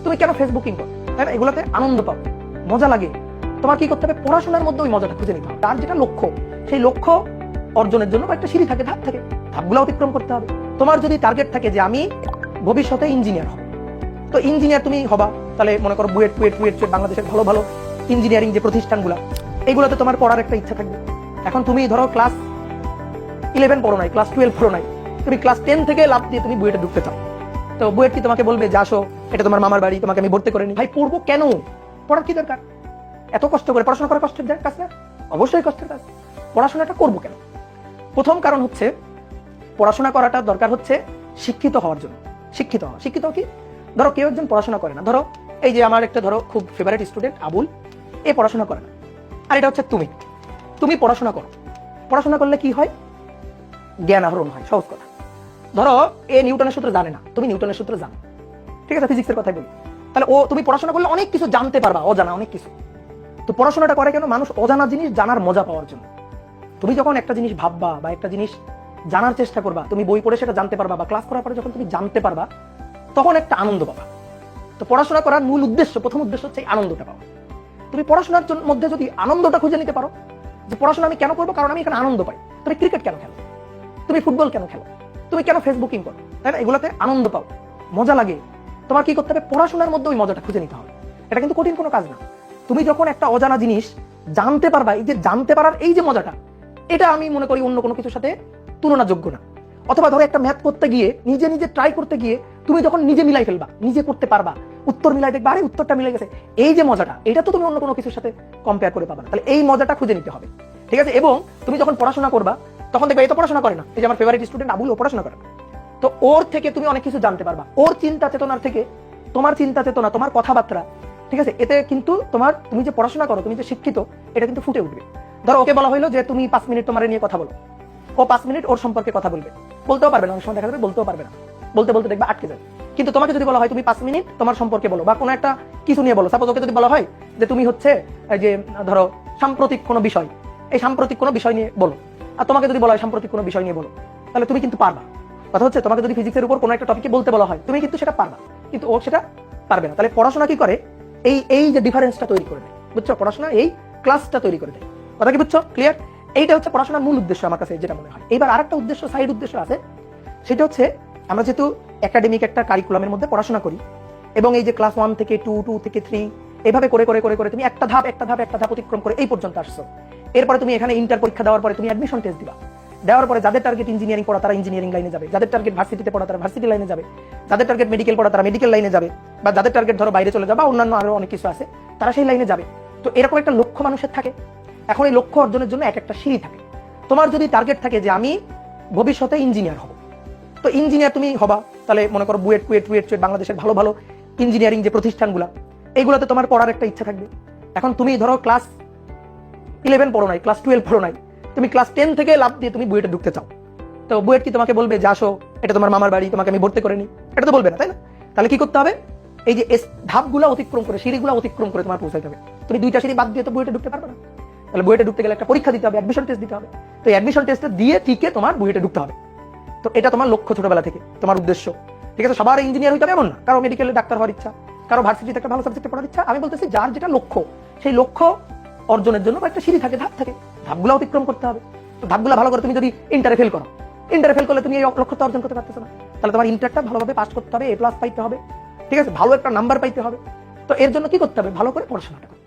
তুমি কেন ফেসবুকিং করো, তাই না? এগুলোতে আনন্দ পাও, মজা লাগে। তোমার কি করতে হবে? পড়াশোনার মধ্যে ওই মজাটা খুঁজে নিতে হবে। তার যেটা লক্ষ্য, সেই লক্ষ্য অর্জনের জন্য একটা সিঁড়ি থাকে, ধাপ থাকে, ধাপগুলো অতিক্রম করতে হবে। তোমার যদি টার্গেট থাকে যে আমি ভবিষ্যতে ইঞ্জিনিয়ার হব, তো ইঞ্জিনিয়ার তুমি হবা, তাহলে মনে করো বুয়েট বাংলাদেশের ভালো ভালো ইঞ্জিনিয়ারিং যে প্রতিষ্ঠানগুলো, এইগুলোতে তোমার পড়ার একটা ইচ্ছা থাকবে। এখন তুমি ধরো ক্লাস 11 পড়ো নাই, ক্লাস 12 পড়ো নাই, তুমি ক্লাস 10 থেকে লাভ দিয়ে তুমি বুয়েটে ঢুকতে চাও। তো বুয়েট কি তোমাকে বলবে যে আসো, এটা তোমার মামার বাড়ি, তোমাকে আমি ভর্তি করে নি? ভাই পড়বো কেন? পড়ার কি দরকার? এত কষ্ট করে পড়াশোনা করা কষ্টের কাজ না? অবশ্যই কষ্টের কাজ। পড়াশোনাটা করবো কেন? প্রথম কারণ হচ্ছে পড়াশোনা করাটা দরকার হচ্ছে শিক্ষিত হওয়ার জন্য। শিক্ষিত হওয়া, শিক্ষিত কি? ধরো কেউ একজন পড়াশোনা করে না, ধরো এই যে আমার একটা ধরো খুব ফেভারিট স্টুডেন্ট আবুল, এ পড়াশোনা করে না। আর এটা হচ্ছে তুমি পড়াশোনা করো। পড়াশোনা করলে কি হয়? জ্ঞান আহরণ হয়। সহজ কথা, ধরো এ নিউটনের সূত্র জানে না, তুমি নিউটনের সূত্র জানো, ঠিক আছে? ফিজিক্সের কথাই বলি, তাহলে তুমি পড়াশোনা করলে অনেক কিছু জানতে পারবা, অজানা অনেক কিছু। তো পড়াশোনাটা করে কেন? মানুষ অজানা জিনিস জানার মজা পাওয়ার জন্য। তুমি যখন একটা জিনিস ভাববা বা একটা জিনিস জানার চেষ্টা করবা, তুমি বই পড়ে সেটা জানতে পারবা, বা ক্লাস করার পরে যখন তুমি জানতে পারবা, তখন একটা আনন্দ পাবা। তো পড়াশোনা করার মূল উদ্দেশ্য, প্রথম উদ্দেশ্য হচ্ছে এই আনন্দটা পাওয়া। তুমি পড়াশোনার মধ্যে যদি আনন্দটা খুঁজে নিতে পারো, যে পড়াশোনা আমি কেন করবো, কারণ আমি এখানে আনন্দ পাই। তুমি ক্রিকেট কেন খেলো? তুমি ফুটবল কেন খেলো? তুমি কেন ফেসবুকিং করো, তাই না? এগুলোতে আনন্দ পাও, মজা লাগে। তোমার কি করতে হবে? পড়াশোনার মধ্যে ওই মজাটা খুঁজে নিতে হবে। এটা কিন্তু কঠিন কোনো কাজ না। তুমি যখন একটা অজানা জিনিস জানতে পারবা, এই যে জানতে পারার এই যে মজাটা, এটা আমি মনে করি অন্য কোনো কিছুর সাথে তুলনাযোগ্য না। অথবা ধরো একটা ম্যাথ করতে গিয়ে, নিজে ট্রাই করতে গিয়ে তুমি যখন নিজে মিলাই ফেলবা, নিজে করতে পারবা, উত্তর মিলাই দেখবা, আরে উত্তরটা মিলে গেছে, এই যে মজাটা, এটা তো তুমি অন্য কোনো কিছুর সাথে কম্পেয়ার করে পাবা না। তাহলে এই মজাটা খুঁজে নিতে হবে, ঠিক আছে? এবং তুমি যখন পড়াশোনা করবা, তখন দেখবে এই তো পড়াশোনা করে না, এই যে আমার ফেভারিট স্টুডেন্ট আবুল, ও পড়াশোনা করে, তো ওর থেকে তুমি অনেক কিছু জানতে পারবা। ওর চিন্তা চেতনার থেকে তোমার চিন্তা চেতনা, তোমার কথাবার্তা, ঠিক আছে, এতে কিন্তু তুমি যে পড়াশোনা করো, তুমি যে শিক্ষিত, এটা কিন্তু ফুটে উঠবে। ধরো ওকে বলা হলো যে তুমি 5 মিনিট তোমার নিয়ে কথা বলো, ও 5 মিনিট ওর সম্পর্কে কথা বলবে, বলতেও পারবে না, অনেক সময় দেখা যাবে বলতেও পারবে না, বলতে বলতে দেখবে আটকে যাবে। কিন্তু তোমাকে যদি বলা হয় তুমি 5 মিনিট তোমার সম্পর্কে বলো, বা কোনো একটা কিছু নিয়ে বলো, সাপোজ ওকে যদি বলা হয় যে তুমি হচ্ছে যে ধরো সাম্প্রতিক কোনো বিষয়, এই সাম্প্রতিক কোনো বিষয় নিয়ে বলো, আর তোমাকে যদি বলা হয় সাম্প্রতিক কোনো বিষয় নিয়ে বলো, তাহলে তুমি কিন্তু পারবা। কথা হচ্ছে, তোমাকে যদি ফিজিক্সের উপর কোনো একটা টপিকে বলতে বলা হয়, তুমি কিন্তু সেটা পারবা, কিন্তু ও সেটা পারবে না। তাহলে পড়াশোনা কি করে? এই যে ডিফারেন্সটা তৈরি করে দেয়, বুঝছো? পড়াশোনা এই ক্লাসটা তৈরি করে দেয়। কথা কি বুঝছো? ক্লিয়ার? এইটা হচ্ছে পড়াশোনার মূল উদ্দেশ্য আমার কাছে যেটা মনে হয়। এবার আরেকটা উদ্দেশ্য, সাইড উদ্দেশ্য আছে, সেটা হচ্ছে আমরা যেহেতু একাডেমিক একটা কারিকুলামের মধ্যে পড়াশোনা করি, এবং এই যে ক্লাস 1 থেকে 2, 2 থেকে 3, এইভাবে করে করে করে করে তুমি একটা ধাপ অতিক্রম করে এই পর্যন্ত আসছো। এরপরে তুমি এখানে ইন্টার পরীক্ষা দেওয়ার পরে তুমি অ্যাডমিশন টেস্ট দিবা। দেওয়ার পরে যাদের টার্গেট ইঞ্জিনিয়ারিং পড়া, তারা ইঞ্জিনিয়ারিং লাইনে যাবে, যাদের টার্গেট ভার্সিটিতে পড়া, তারা ভার্সিটি লাইনে যাবে, যাদের টার্গেট মেডিকেল পড়া, তারা মেডিকেল লাইনে যাবে, বা যাদের টার্গেট ধরো বাইরে চলে যাবে, বা অন্যান্য আরো অনেক কিছু আছে, তারা সেই লাইনে যাবে। তো এরকম একটা লক্ষ্য মানুষের থাকে। এখন এই লক্ষ্য অর্জনের জন্য একটা সিঁড়ি থাকে। তোমার যদি টার্গেট থাকে যে আমি ভবিষ্যতে ইঞ্জিনিয়ার হব, তো ইঞ্জিনিয়ার তুমি হবা, তাহলে মনে করো বুয়েট বাংলাদেশের ভালো ভালো ইঞ্জিনিয়ারিং যে প্রতিষ্ঠানগুলো, এইগুলোতে তোমার পড়ার একটা ইচ্ছা থাকবে। এখন তুমি ধরো ক্লাস 11 পড়ো নাই, ক্লাস 12 পড়ো নাই, তুমি ক্লাস 10 থেকে লাভ দিয়ে তুমি বুয়েটে ঢুকতে চাও। তো বুয়েট কি তোমাকে বলবে যে আসো, এটা তোমার মামার বাড়ি, তোমাকে আমি ভর্তি করে নি? এটা তো বলবে না, তাই না? তাহলে কি করতে হবে? এই যে ধাপগুলো অতিক্রম করে, সিঁড়িগুলো অতিক্রম করে তোমার পৌঁছাতে হবে। তুমি 2টা সিঁড়ি বাদ দিয়ে তো বুয়েটে ঢুকতে পারবে না। তাহলে বুয়েটে ঢুকতে গেলে একটা পরীক্ষা দিতে হবে, অ্যাডমিশন টেস্ট দিতে হবে। তো অ্যাডমিশন টেস্টে দিয়ে টিকে তোমার বুয়েটে ঢুকতে হবে। তো এটা তোমার লক্ষ্য ছোটবেলা থেকে, তোমার উদ্দেশ্য, ঠিক আছে? সবার ইঞ্জিনিয়ার হইতে হবে এমন না, কারো মেডিকেলে ডাক্তার হওয়ার ইচ্ছা, কারো ভার্সিটিতে একটা ভালো সাবজেক্টে পড়ার ইচ্ছা। আমি বলতেছি যার যেটা লক্ষ্য, সেই লক্ষ্য অর্জনের জন্য একটা সিঁড়ি থাকে, ধাপ থাকে, ধাপগুলো অতিক্রম করতে হবে। তো ধাপগুলো ভালো করে তুমি যদি ইন্টারে ফেল করো, ইন্টারে ফেল করলে তুমি এই লক্ষ্যটা অর্জন করতে পারতেছো না। তাহলে তোমার ইন্টারটা ভালোভাবে পাস করতে হবে, A+ পাইতে হবে, ঠিক আছে? ভালো একটা নাম্বার পাইতে হবে। তো এর জন্য কি করতে হবে? ভালো করে পড়াশোনাটা করতে হবে।